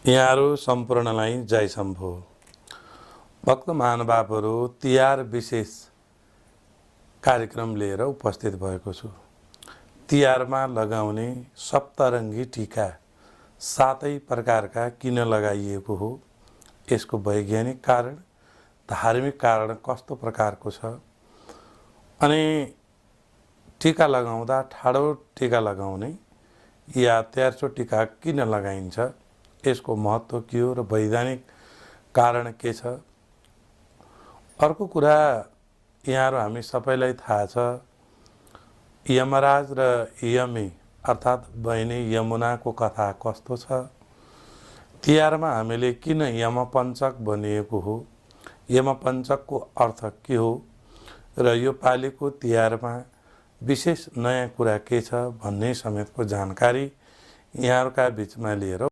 यहाँहरू सम्पूर्णलाई जय शम्भो। भक्त महानुभावहरू तिहार विशेष कार्यक्रम लिएर उपस्थित भएको छु। तिहारमा लगाउने सप्तरङ्गी टीका 7 प्रकारका किन लगाइएको हो, यसको वैज्ञानिक कारण, धार्मिक कारण कस्तो प्रकारको छ, अनि टीका लगाउँदा ठाडो टीका लगाउने या तेर्सो टीका किन लगाइन्छ, यसको महत्त्व के हो र वैज्ञानिक कारण के छ। अर्को कुरा, यहाँहरू हामी सबैलाई थाहा छ, यमराज र यमी अर्थात् बहिनी यमुनाको कथा कस्तो छ। तिहारमा हामीले किन यमपञ्चक भनिएको हो, यमपञ्चकको अर्थ के हो र यो पालिको तिहारमा विशेष नयाँ कुरा के छ भन्ने समेतको जानकारी यहाँहरूका बिचमा लिएर